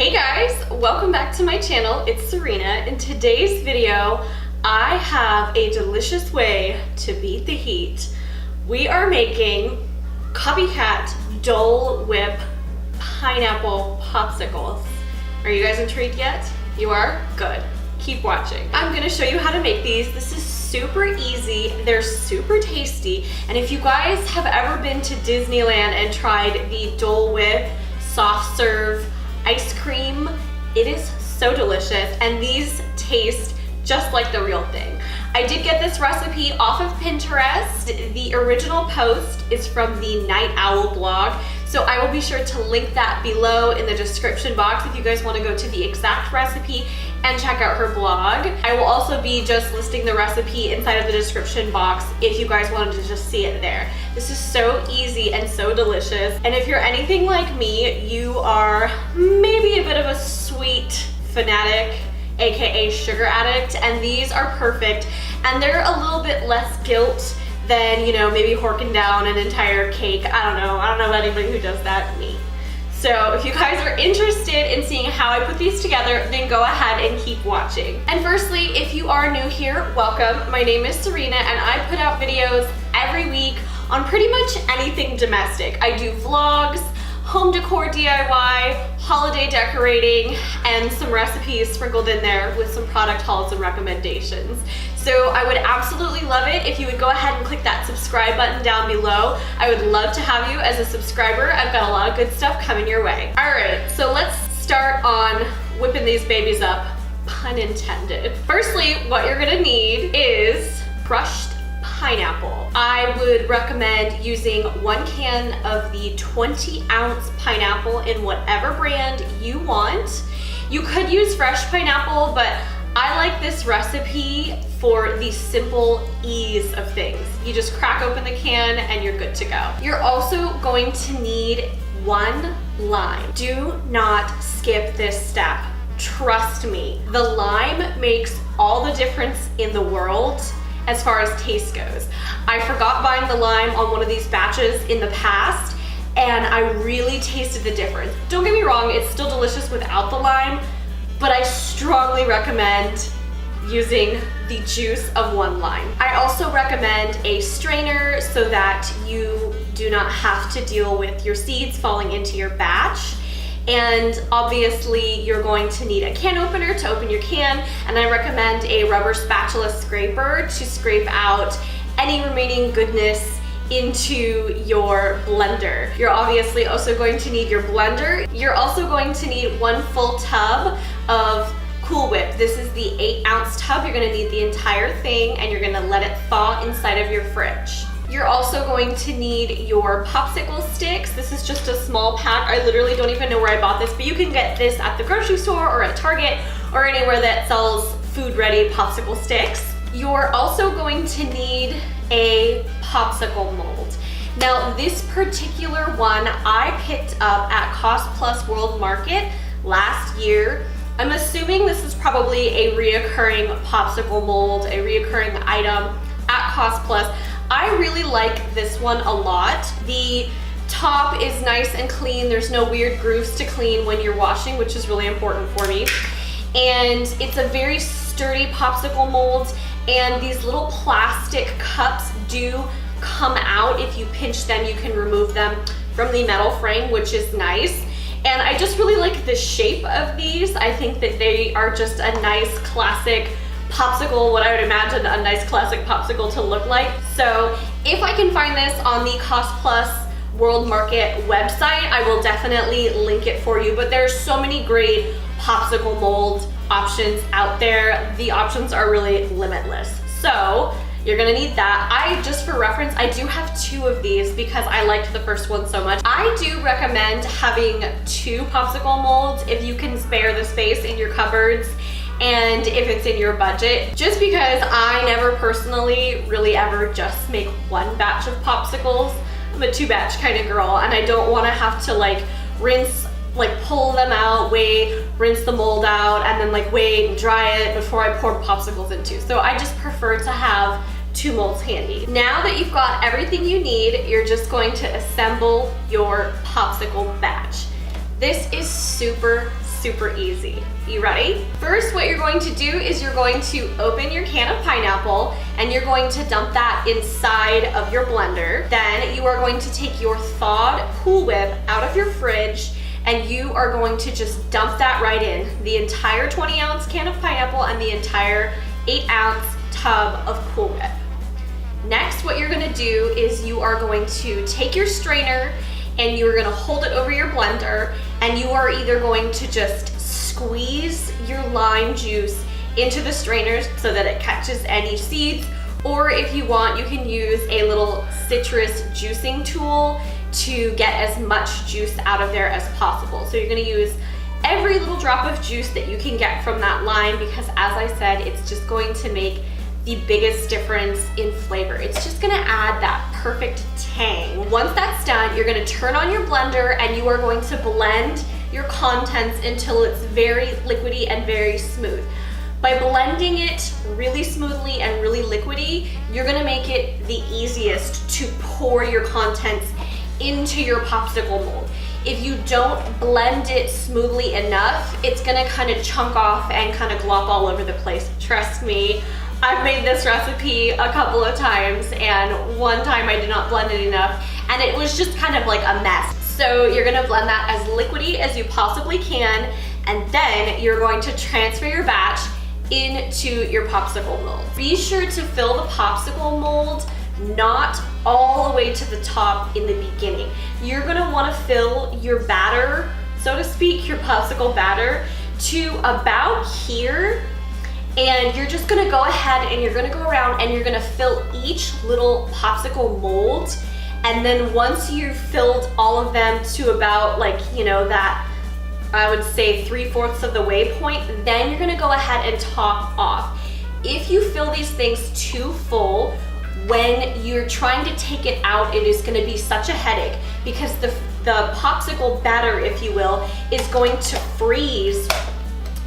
Hey guys, welcome back to my channel. It's Serena. In today's video, I have a delicious way to beat the heat. We are making Copycat Dole Whip pineapple popsicles. Are you guys intrigued yet? You are? Good. Keep watching. I'm gonna show you how to make these. This is super easy. They're super tasty. And if you guys have ever been to Disneyland and tried the Dole Whip soft serve ice cream, it is so delicious, and these taste just like the real thing. I did get this recipe off of Pinterest. The original post is from the Night Owl blog, so I will be sure to link that below in the description box if you guys want to go to the exact recipe and check out her blog. I will also be just listing the recipe inside of the description box if you guys wanted to just see it there. This is so easy and so delicious, and if you're anything like me, you are maybe a bit of a sweet fanatic, aka sugar addict, and these are perfect, and they're a little bit less guilt than, you know, maybe horking down an entire cake. I don't know of anybody who does that. Me. So if you guys are interested in seeing how I put these together, then go ahead and keep watching. And firstly, if you are new here, welcome. My name is Serena, and I put out videos every week on pretty much anything domestic. I do vlogs, home decor DIY, holiday decorating, and some recipes sprinkled in there with some product hauls and recommendations. So I would absolutely love it if you would go ahead and click that subscribe button down below. I would love to have you as a subscriber. I've got a lot of good stuff coming your way. All right, so let's start on whipping these babies up, pun intended. Firstly, what you're gonna need is crushed pineapple. I would recommend using 1 can of the 20-ounce pineapple in whatever brand you want. You could use fresh pineapple, but I like this recipe for the simple ease of things. You just crack open the can and you're good to go. You're also going to need 1 lime. Do not skip this step. Trust me, the lime makes all the difference in the world as far as taste goes. I forgot buying the lime on one of these batches in the past, and I really tasted the difference. Don't get me wrong, it's still delicious without the lime, but I strongly recommend using the juice of 1 lime. I also recommend a strainer so that you do not have to deal with your seeds falling into your batch. And obviously you're going to need a can opener to open your can, and I recommend a rubber spatula scraper to scrape out any remaining goodness into your blender. You're obviously also going to need your blender. You're also going to need 1 full tub of Cool Whip. This is the 8-ounce tub. You're gonna need the entire thing, and you're gonna let it thaw inside of your fridge. You're also going to need your popsicle sticks. This is just a small pack. I literally don't even know where I bought this, but you can get this at the grocery store or at Target or anywhere that sells food-ready popsicle sticks. You're also going to need a popsicle mold. Now, this particular one I picked up at Cost Plus World Market last year. I'm assuming this is probably a reoccurring popsicle mold, a reoccurring item at Cost Plus. I really like this one a lot. The top is nice and clean. There's no weird grooves to clean when you're washing, which is really important for me. And it's a very sturdy popsicle mold, and these little plastic cups do come out. If you pinch them, you can remove them from the metal frame, which is nice. And I just really like the shape of these. I think that they are just a nice classic popsicle, what I would imagine a nice classic popsicle to look like. So if I can find this on the Cost Plus World Market website, I will definitely link it for you. But there's so many great popsicle mold options out there. The options are really limitless. So you're gonna need that. Just for reference, I do have 2 of these because I liked the first one so much. I do recommend having 2 popsicle molds if you can spare the space in your cupboards and if it's in your budget, just because I never personally really ever just make 1 batch of popsicles. I'm a 2-batch kind of girl, and I don't want to have to like rinse, like pull them out, wait, rinse the mold out, and then like wait and dry it before I pour popsicles into. So I just prefer to have 2 molds handy. Now that you've got everything you need, you're just going to assemble your popsicle batch. This is super super easy. You ready? First, what you're going to do is you're going to open your can of pineapple and you're going to dump that inside of your blender. Then you are going to take your thawed Dole Whip out of your fridge and you are going to just dump that right in. The entire 20-ounce can of pineapple and the entire 8-ounce tub of Dole Whip. Next, what you're gonna do is you are going to take your strainer and you're gonna hold it over your blender and you are either going to just squeeze your lime juice into the strainer so that it catches any seeds, or if you want, you can use a little citrus juicing tool to get as much juice out of there as possible. So you're gonna use every little drop of juice that you can get from that lime because, as I said, it's just going to make the biggest difference in flavor. It's just gonna add that perfect tang. Once that's done, you're gonna turn on your blender and you are going to blend your contents until it's very liquidy and very smooth. By blending it really smoothly and really liquidy, you're gonna make it the easiest to pour your contents into your popsicle mold. If you don't blend it smoothly enough, it's gonna kind of chunk off and kind of glop all over the place. Trust me, I've made this recipe a couple of times and one time I did not blend it enough and it was just kind of like a mess. So you're gonna blend that as liquidy as you possibly can and then you're going to transfer your batch into your popsicle mold. Be sure to fill the popsicle mold not all the way to the top in the beginning. You're gonna wanna fill your batter, so to speak, your popsicle batter to about here. And you're just gonna go ahead and you're gonna go around and you're gonna fill each little popsicle mold. And then once you've filled all of them to about that, I would say 3/4 of the way point, then you're gonna go ahead and top off. If you fill these things too full, when you're trying to take it out, it is gonna be such a headache because the popsicle batter, if you will, is going to freeze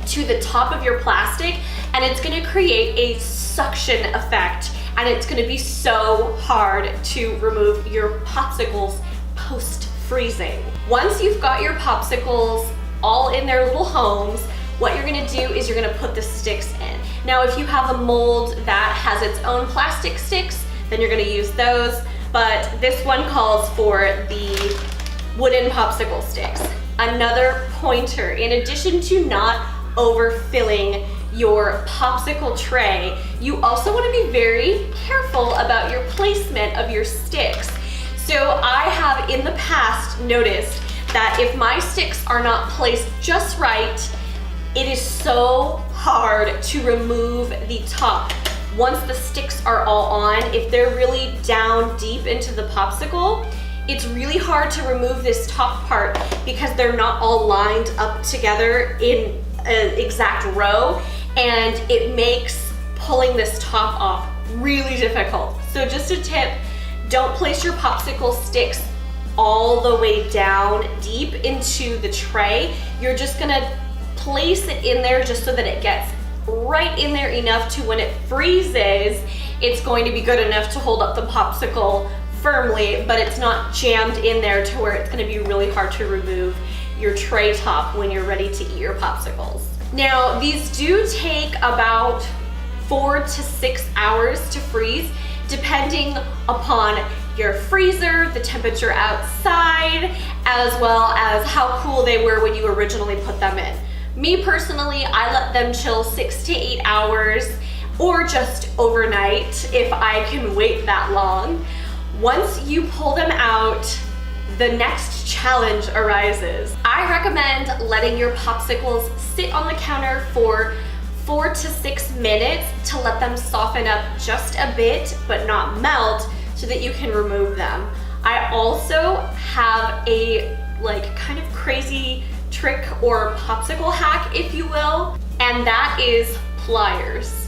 to the top of your plastic and it's gonna create a suction effect and it's gonna be so hard to remove your popsicles post-freezing. Once you've got your popsicles all in their little homes, what you're gonna do is you're gonna put the sticks in. Now, if you have a mold that has its own plastic sticks, then you're gonna use those, but this one calls for the wooden popsicle sticks. Another pointer, in addition to not overfilling your popsicle tray, you also want to be very careful about your placement of your sticks. So I have in the past noticed that if my sticks are not placed just right, it is so hard to remove the top. Once the sticks are all on, if they're really down deep into the popsicle, it's really hard to remove this top part because they're not all lined up together in an exact row, and it makes pulling this top off really difficult. So just a tip, don't place your popsicle sticks all the way down deep into the tray. You're just gonna place it in there just so that it gets right in there enough to when it freezes, it's going to be good enough to hold up the popsicle firmly, but it's not jammed in there to where it's gonna be really hard to remove your tray top when you're ready to eat your popsicles. Now, these do take about 4 to 6 hours to freeze, depending upon your freezer, the temperature outside, as well as how cool they were when you originally put them in. Me personally, I let them chill 6 to 8 hours or just overnight if I can wait that long. Once you pull them out, the next challenge arises. I recommend letting your popsicles sit on the counter for 4 to 6 minutes to let them soften up just a bit, but not melt, so that you can remove them. I also have a kind of crazy trick or popsicle hack, if you will, and that is pliers.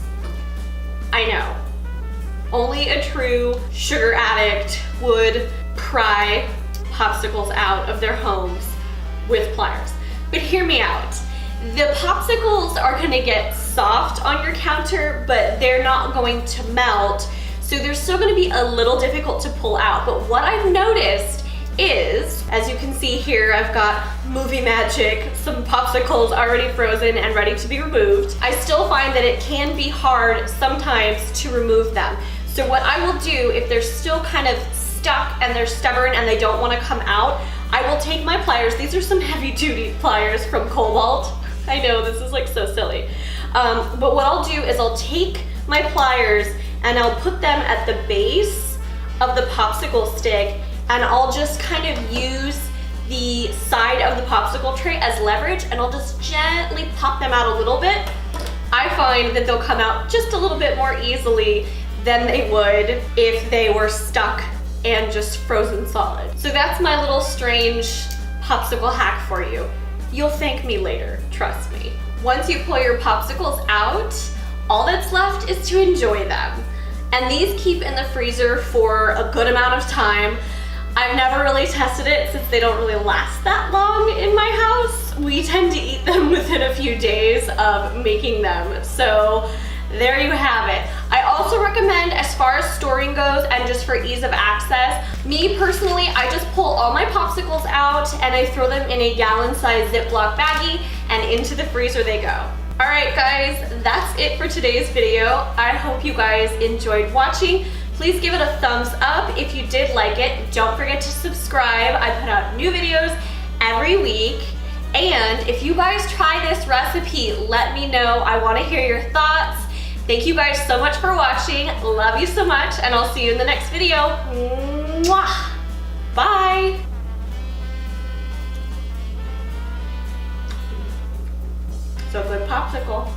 I know, only a true sugar addict would pry popsicles out of their homes with pliers. But hear me out. The popsicles are gonna get soft on your counter, but they're not going to melt. So they're still gonna be a little difficult to pull out. But what I've noticed is, as you can see here, I've got movie magic, some popsicles already frozen and ready to be removed. I still find that it can be hard sometimes to remove them. So what I will do, if they're still kind of stuck and they're stubborn and they don't want to come out, I will take my pliers. These are some heavy duty pliers from Cobalt. I know, this is like so silly. But what I'll do is I'll take my pliers and I'll put them at the base of the popsicle stick, and I'll just kind of use the side of the popsicle tray as leverage, and I'll just gently pop them out a little bit. I find that they'll come out just a little bit more easily than they would if they were stuck and just frozen solid. So that's my little strange popsicle hack for you. You'll thank me later, trust me. Once you pull your popsicles out, all that's left is to enjoy them. And these keep in the freezer for a good amount of time. I've never really tested it since they don't really last that long in my house. We tend to eat them within a few days of making them. So there you have it. I also recommend, as far as storing goes and just for ease of access, me personally, I just pull all my popsicles out and I throw them in a gallon-sized Ziploc baggie, and into the freezer they go. All right, guys, that's it for today's video. I hope you guys enjoyed watching. Please give it a thumbs up if you did like it. Don't forget to subscribe. I put out new videos every week. And if you guys try this recipe, let me know. I want to hear your thoughts. Thank you guys so much for watching. Love you so much, and I'll see you in the next video. Mwah! Bye. So good popsicle.